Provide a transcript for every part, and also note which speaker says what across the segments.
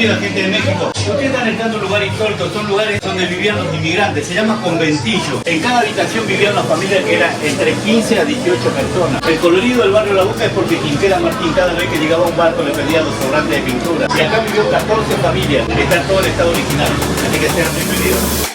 Speaker 1: Bienvenida, gente de México. Ustedes están entrando a un lugar histórico, son lugares donde vivían los inmigrantes, se llama conventillo. En cada habitación vivían una familia que era entre 15 a 18 personas. El colorido del barrio La Boca es porque Quintera Martín cada vez que llegaba a un barco le pedía los sobrantes de pintura. Y acá vivió 14 familias, está todo el estado original, así que sean bienvenidos.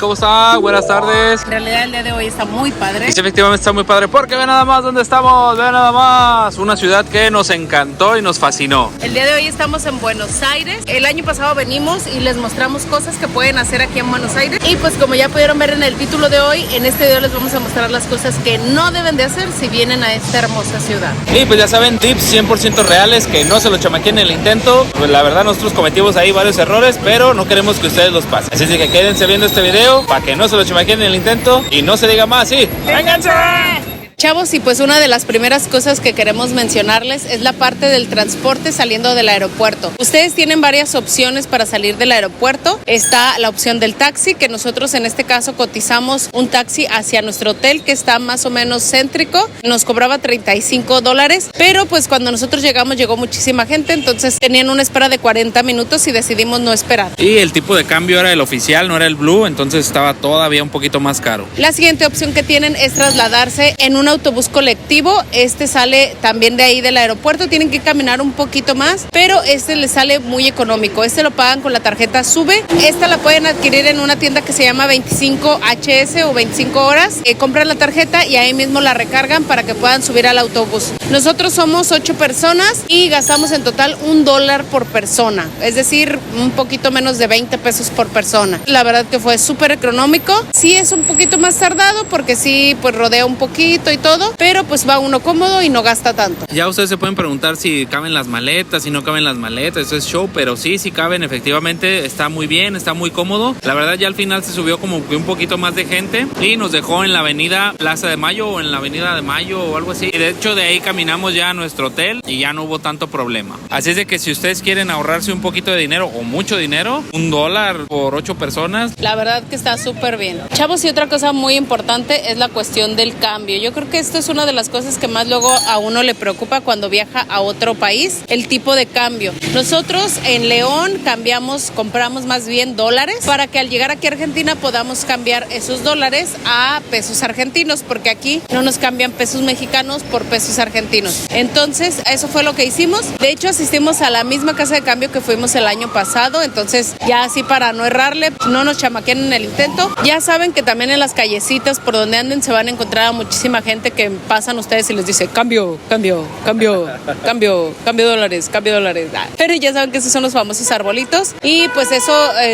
Speaker 2: ¿Cómo está? Buenas tardes.
Speaker 3: En realidad el día de hoy está muy padre.
Speaker 2: Y sí, efectivamente está muy padre porque ve nada más dónde estamos, ve nada más. Una ciudad que nos encantó y nos fascinó.
Speaker 3: El día de hoy estamos en Buenos Aires. El año pasado venimos y les mostramos cosas que pueden hacer aquí en Buenos Aires. Y pues como ya pudieron ver en el título de hoy, en este video les vamos a mostrar las cosas que no deben de hacer si vienen a esta hermosa ciudad.
Speaker 2: Y pues ya saben, tips 100% reales, que no se lo chamaqueen en el intento. Pues la verdad nosotros cometimos ahí varios errores, pero no queremos que ustedes los pasen. Así que quédense viendo este video para que no se lo chamaqueen en el intento y no se diga más, sí. ¡Vénganse!
Speaker 3: Chavos, y pues una de las primeras cosas que queremos mencionarles es la parte del transporte saliendo del aeropuerto. Ustedes tienen varias opciones para salir del aeropuerto. Está la opción del taxi, que nosotros en este caso cotizamos un taxi hacia nuestro hotel, que está más o menos céntrico. Nos cobraba $35, pero pues cuando nosotros llegamos llegó muchísima gente, entonces tenían una espera de 40 minutos y decidimos no esperar.
Speaker 2: Y el tipo de cambio era el oficial, no era el Blue, entonces estaba todavía un poquito más caro.
Speaker 3: La siguiente opción que tienen es trasladarse en un autobús colectivo. Este sale también de ahí del aeropuerto, tienen que caminar un poquito más, pero este les sale muy económico. Este lo pagan con la tarjeta SUBE. Esta la pueden adquirir en una tienda que se llama 25HS o 25 horas. Compran la tarjeta y ahí mismo la recargan para que puedan subir al autobús. Nosotros somos 8 personas y gastamos en total $1 por persona, es decir, un poquito menos de 20 pesos por persona. La verdad que fue súper económico. Sí es un poquito más tardado porque sí, pues rodea un poquito y todo, pero pues va uno cómodo y no gasta tanto.
Speaker 2: Ya ustedes se pueden preguntar si caben las maletas, si no caben las maletas, eso es show, pero sí caben, efectivamente, está muy bien, está muy cómodo. La verdad ya al final se subió como que un poquito más de gente y nos dejó en la avenida Plaza de Mayo o en la avenida de Mayo o algo así. Y de hecho de ahí caminamos ya a nuestro hotel y ya no hubo tanto problema. Así es de que si ustedes quieren ahorrarse un poquito de dinero o mucho dinero, $1 por 8 personas.
Speaker 3: La verdad que está súper bien. Chavos, y otra cosa muy importante es la cuestión del cambio. Yo creo que esto es una de las cosas que más luego a uno le preocupa cuando viaja a otro país, el tipo de cambio. Nosotros en León compramos más bien dólares para que al llegar aquí a Argentina podamos cambiar esos dólares a pesos argentinos, porque aquí no nos cambian pesos mexicanos por pesos argentinos. Entonces eso fue lo que hicimos. De hecho asistimos a la misma casa de cambio que fuimos el año pasado, entonces ya así para no errarle, no nos chamaqueen en el intento. Ya saben que también en las callecitas por donde anden se van a encontrar a muchísima gente que pasan ustedes y les dice cambio dólares. Pero ya saben que esos son los famosos arbolitos y pues eso,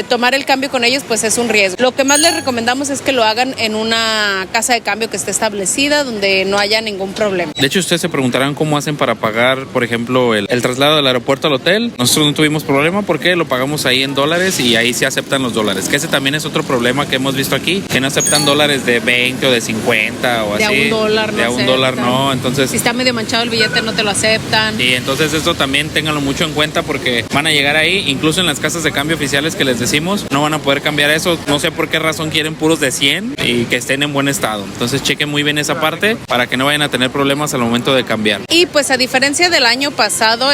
Speaker 3: tomar el cambio con ellos pues es un riesgo. Lo que más les recomendamos es que lo hagan en una casa de cambio que esté establecida, donde no haya ningún problema.
Speaker 2: De hecho ustedes se preguntarán cómo hacen para pagar, por ejemplo, el traslado del aeropuerto al hotel. Nosotros no tuvimos problema porque lo pagamos ahí en dólares y ahí sí aceptan los dólares, que ese también es otro problema que hemos visto aquí, que no aceptan dólares de 20 o de 50 o así.
Speaker 3: De $1 no.
Speaker 2: De $1 no, entonces...
Speaker 3: Si está medio manchado el billete no te lo aceptan.
Speaker 2: Y entonces eso también ténganlo mucho en cuenta porque van a llegar ahí, incluso en las casas de cambio oficiales que les decimos, no van a poder cambiar eso. No sé por qué razón quieren puros de 100 y que estén en buen estado. Entonces chequen muy bien esa parte para que no vayan a tener problemas al momento de cambiar.
Speaker 3: Y pues a diferencia del año pasado,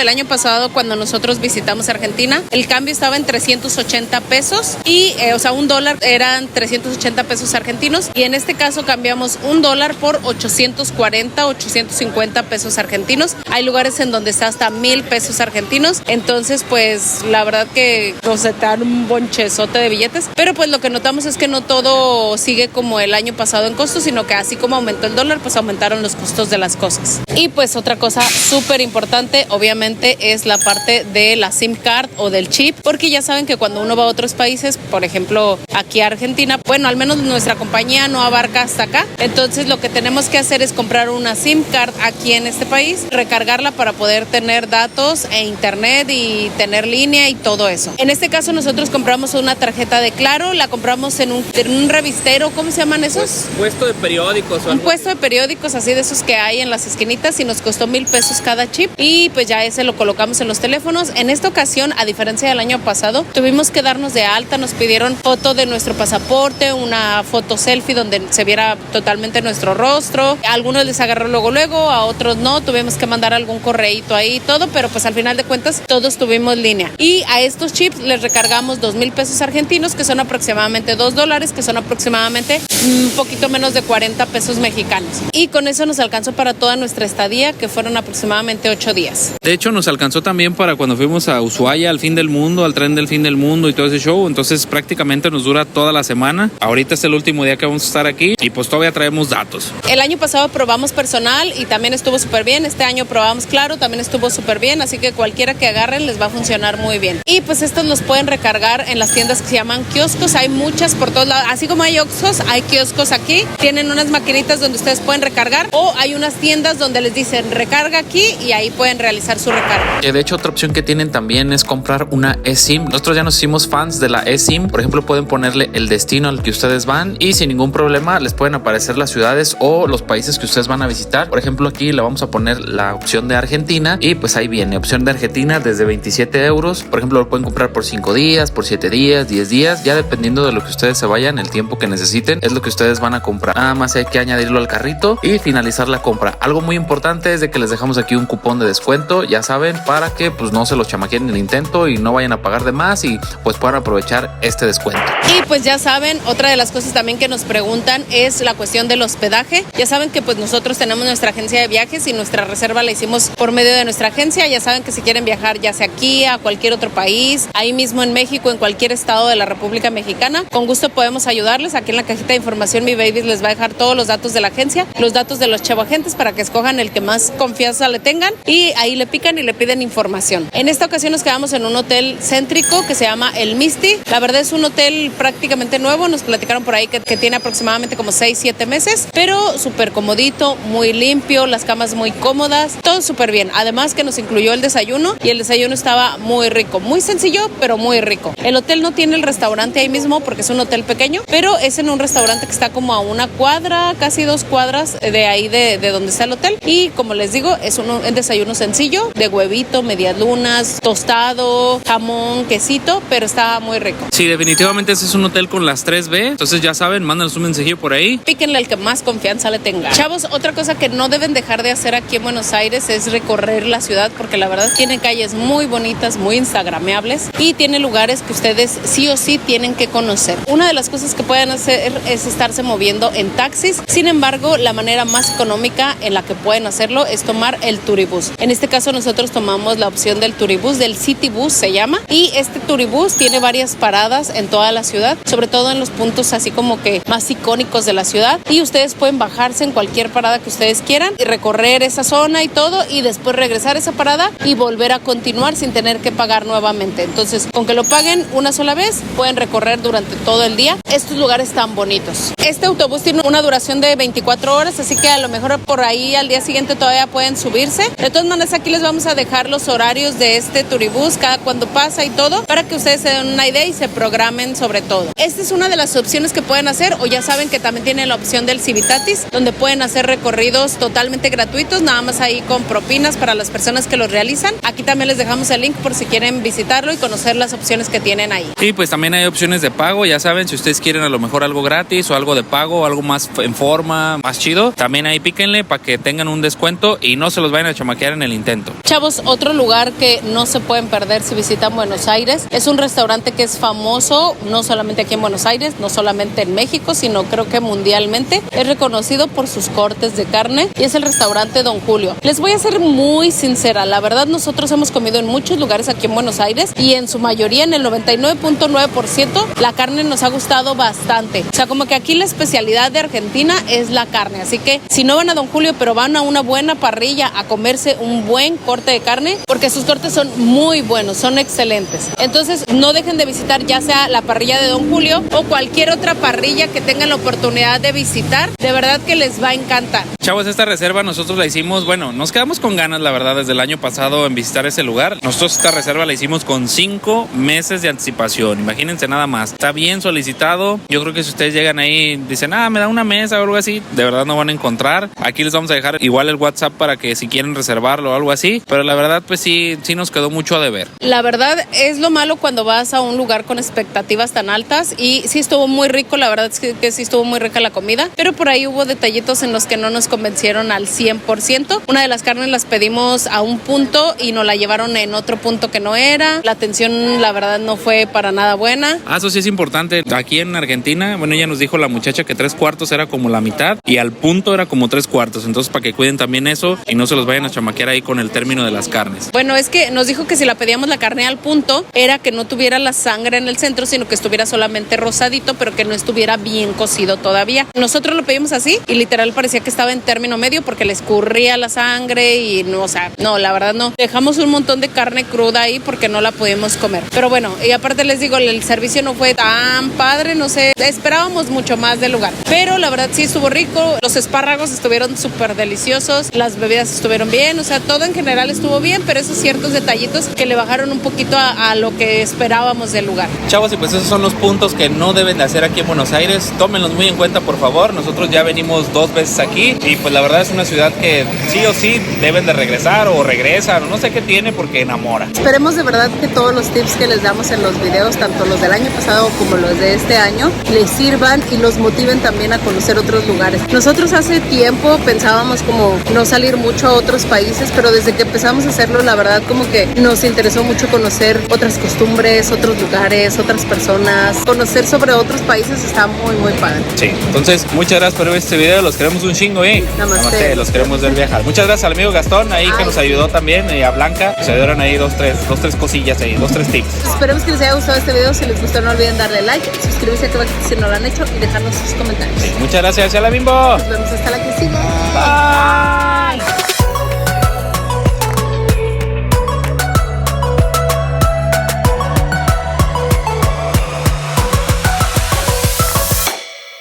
Speaker 3: cuando nosotros visitamos Argentina, el cambio estaba en 380 pesos y, o sea, $1 eran 380 pesos argentinos y en este caso cambiamos $1 por 840, 850 pesos argentinos. Hay lugares en donde está hasta 1,000 pesos argentinos, entonces pues la verdad que nos dan un bonchezote de billetes, pero pues lo que notamos es que no todo sigue como el año pasado en costos, sino que así como aumentó el dólar, pues aumentaron los costos de las cosas. Y pues otra cosa súper importante, obviamente, es la parte de la SIM card o del chip, porque ya saben que cuando uno va a otros países, por ejemplo, aquí a Argentina, bueno, al menos nuestra compañía no abarca hasta acá, entonces lo que tenemos que hacer es comprar una SIM card aquí en este país, recargarla para poder tener datos e internet y tener línea y todo eso. En este caso nosotros compramos una tarjeta de Claro, la compramos en un revistero, ¿cómo se llaman esos?
Speaker 2: Pues, puesto de periódicos o
Speaker 3: Un
Speaker 2: algo
Speaker 3: puesto de periódicos así de esos que hay en las esquinitas y nos costó $1,000 cada chip y pues ya ese lo colocamos en los teléfonos. En esta ocasión, a diferencia del año pasado, tuvimos que darnos de alta, nos pidieron foto de nuestro pasaporte, una foto selfie donde se viera totalmente nuestro rostro. A algunos les agarró luego, a otros no, tuvimos que mandar algún correíto ahí y todo, pero pues al final de cuentas todos tuvimos línea. Y a estos chips les recargamos $2,000 argentinos, que son aproximadamente $2, que son aproximadamente un poquito menos de 40 pesos mexicanos. Y con eso nos alcanzó para toda nuestra estadía, que fueron aproximadamente 8 días.
Speaker 2: De hecho, nos alcanzó también para cuando fuimos a Ushuaia, al fin del mundo, al tren del fin del mundo y todo ese show. Entonces prácticamente nos dura toda la semana. Ahorita es el último día que vamos a estar aquí y pues todavía traemos datos.
Speaker 3: El año pasado probamos personal y también estuvo súper bien. Este año probamos Claro, también estuvo súper bien. Así que cualquiera que agarren les va a funcionar muy bien. Y pues estos los pueden recargar en las tiendas que se llaman kioscos. Hay muchas por todos lados. Así como hay Oxxos, hay kioscos aquí. Tienen unas maquinitas donde ustedes pueden recargar o hay unas tiendas donde les dicen recarga aquí y ahí pueden realizar su recarga.
Speaker 2: De hecho, otra opción que tienen también es comprar una eSIM. Nosotros ya nos hicimos fans de la eSIM. Por ejemplo, pueden ponerle el destino al que ustedes van y sin ningún problema les pueden aparecer las ciudades o los países que ustedes van a visitar. Por ejemplo, aquí le vamos a poner la opción de Argentina y pues ahí viene, opción de Argentina desde 27 euros. Por ejemplo, lo pueden comprar por 5 días, por 7 días, 10 días, ya dependiendo de lo que ustedes se vayan, el tiempo que necesiten, es lo que ustedes van a comprar. Nada más hay que añadirlo al carrito y finalizar la compra. Algo muy importante es de que les dejamos aquí un cupón de descuento, ya saben, para que pues no se los chamaqueen en el intento y no vayan a pagar de más y pues puedan aprovechar este descuento.
Speaker 3: Y pues ya saben, otra de las cosas también que nos preguntan es la cuestión del hospedaje. Ya saben que pues nosotros tenemos nuestra agencia de viajes y nuestra reserva la hicimos por medio de nuestra agencia. Ya saben que si quieren viajar ya sea aquí, a cualquier otro país, ahí mismo en México, en cualquier estado de la República Mexicana, con gusto podemos ayudarles. Aquí en la cajita de información mi baby les va a dejar todos los datos de la agencia, los datos de los chavoagentes para que escojan el que más confianza le tengan y ahí le pican y le piden información. En esta ocasión nos quedamos en un hotel céntrico que se llama El Misty. La verdad es un hotel prácticamente nuevo, nos platicaron por ahí que tiene aproximadamente como 6-7 meses, pero súper comodito, muy limpio, las camas muy cómodas, todo súper bien. Además que nos incluyó el desayuno y el desayuno estaba muy rico, muy sencillo, pero muy rico. El hotel no tiene el restaurante ahí mismo porque es un hotel pequeño, pero es en un restaurante que está como a una cuadra, casi 2 cuadras de ahí de donde está el hotel. Y como les digo, es un desayuno sencillo, de huevito, medias lunas, tostado, jamón, quesito, pero está muy rico.
Speaker 2: Sí, definitivamente ese es un hotel con las 3B, entonces ya saben, mándanos un mensajillo por ahí.
Speaker 3: Píquenle al que más confianza le tenga. Chavos, otra cosa que no deben dejar de hacer aquí en Buenos Aires es recorrer la ciudad, porque la verdad tiene calles muy bonitas, muy instagrameables y tiene lugares que ustedes sí o sí tienen que conocer. Una de las cosas que pueden hacer es estarse moviendo en taxis. Sin embargo, la manera más económica en la que pueden hacerlo es tomar el turibús. En este caso nosotros tomamos la opción del turibús, del Citibus se llama, y este turibús tiene varias paradas en toda la ciudad, sobre todo en los puntos así como que más icónicos de la ciudad, y ustedes pueden bajarse en cualquier parada que ustedes quieran y recorrer esa zona y todo, y después regresar a esa parada y volver a continuar sin tener que pagar nuevamente. Entonces, con que lo paguen una sola vez, pueden recorrer durante todo el día estos lugares tan bonitos. Este autobús tiene una duración de 24 horas, así que a lo mejor por ahí al día siguiente todavía pueden subirse. De todas maneras, aquí les vamos a dejar los horarios de este turibús, cada cuando pasa y todo, para que ustedes se den una idea y se programen sobre todo. Esta es una de las opciones que pueden hacer, o ya saben que también tienen la opción del Civitatis, donde pueden hacer recorridos totalmente gratuitos, nada más ahí con propinas para las personas que los realizan. Aquí también les dejamos el link por si quieren visitarlo y conocer las opciones que tienen ahí.
Speaker 2: Sí, pues también hay opciones de pago, ya saben, si ustedes quieren a lo mejor algo gratis o algo de pago o algo más en forma, más chido, también ahí píquenle para que tengan un descuento y no se los vayan a chamaquear en el intento.
Speaker 3: Chavos, otro lugar que no se pueden perder si visitan Buenos Aires es un restaurante que es famoso, no solamente aquí en Buenos Aires, no solamente en México, sino creo que mundialmente. Es reconocido por sus cortes de carne y es el restaurante Don Julio. Les voy a ser muy sincera, la verdad nosotros hemos comido en muchos lugares aquí en Buenos Aires y en su mayoría, en el 99.9%, la carne nos ha gustado bastante. O sea, como que aquí la especialidad de Argentina es la carne, así que si no van a Don Julio, pero van a una buena parrilla a comerse un buen corte de carne, porque sus cortes son muy buenos, son excelentes. Entonces, no dejen de visitar ya sea la parrilla de Don Julio o cualquier otra parrilla que tengan la oportunidad de visitar. De verdad que les va a encantar.
Speaker 2: Chavos, esta reserva nosotros la hicimos, bueno, nos quedamos con ganas, la verdad, desde el año pasado en visitar ese lugar. Nosotros esta reserva la hicimos con 5 meses de anticipación, imagínense nada más. Está bien solicitado. Yo creo que si ustedes llegan ahí y dicen, me da una mesa o algo así, de verdad no van a encontrar. Aquí les vamos a dejar igual el WhatsApp para que si quieren reservarlo o algo así, pero la verdad pues sí nos quedó mucho a deber.
Speaker 3: La verdad es lo malo cuando vas a un lugar con expectativas tan altas, y sí estuvo muy rico, la verdad es que sí estuvo muy rica la comida, pero por ahí hubo detallitos en los que no nos convencieron al 100%. Una de las carnes las pedimos a un punto y nos la llevaron en otro punto que no era. La atención la verdad no fue para nada buena.
Speaker 2: Eso sí es importante. Aquí en Argentina, bueno, ella nos dijo la muchacha que 3/4 era como la mitad y al punto era como 3/4. Entonces para que cuiden también eso y no se los vayan a chamaquear ahí con el término de las carnes.
Speaker 3: Bueno, es que nos dijo que si la pedíamos la carne al punto era que no tuviera la sangre en el centro, sino que estuviera solamente rosadito, pero que no estuviera bien cocido todavía. Nosotros lo pedimos así y literal parecía que estaba en término medio porque le escurría la sangre y no, o sea, no, la verdad no. Dejamos un montón de carne cruda ahí porque no la pudimos comer. Pero bueno, y aparte les digo, el servicio no fue tan padre, no sé, esperábamos mucho más del lugar. Pero la verdad sí estuvo rico, los espárragos estuvieron súper deliciosos, las bebidas estuvieron bien, o sea, todo en general estuvo bien, pero esos ciertos detallitos que le bajaron un poquito a lo que esperábamos del lugar.
Speaker 2: Chavos, y pues esos son los puntos que no deben de hacer aquí en Buenos Aires. Tómenlos muy en cuenta, por favor. Nosotros ya venimos 2 veces aquí y pues la verdad es una ciudad que sí o sí deben de regresar o regresan o no sé qué tiene porque enamora.
Speaker 4: Esperemos de verdad que todos los tips que les damos en los videos, tanto los del año pasado como los de este año, les sirvan y los motiven también a conocer otros lugares. Nosotros hace tiempo pensábamos como no salir mucho a otros países, pero desde que empezamos a hacerlo, la verdad como que nos interesó mucho conocer otras costumbres, otros lugares, otras personas. Conocer sobre otros países está muy, muy padre.
Speaker 2: Sí, entonces muchas gracias por ver este video, los queremos un chingo,
Speaker 4: Namaste.
Speaker 2: Los queremos ver viajar. Muchas gracias al amigo Gastón ahí que nos ayudó también, y a Blanca, se dieron ahí 2-3 cosillas ahí, 2-3 tips.
Speaker 4: Esperemos que les haya gustado este video. Si les gustó, no olviden darle like, suscribirse aquí si no lo han hecho y dejarnos sus comentarios.
Speaker 2: Sí, muchas gracias, la Bimbo.
Speaker 4: Nos vemos hasta la que sigue.
Speaker 2: Bye.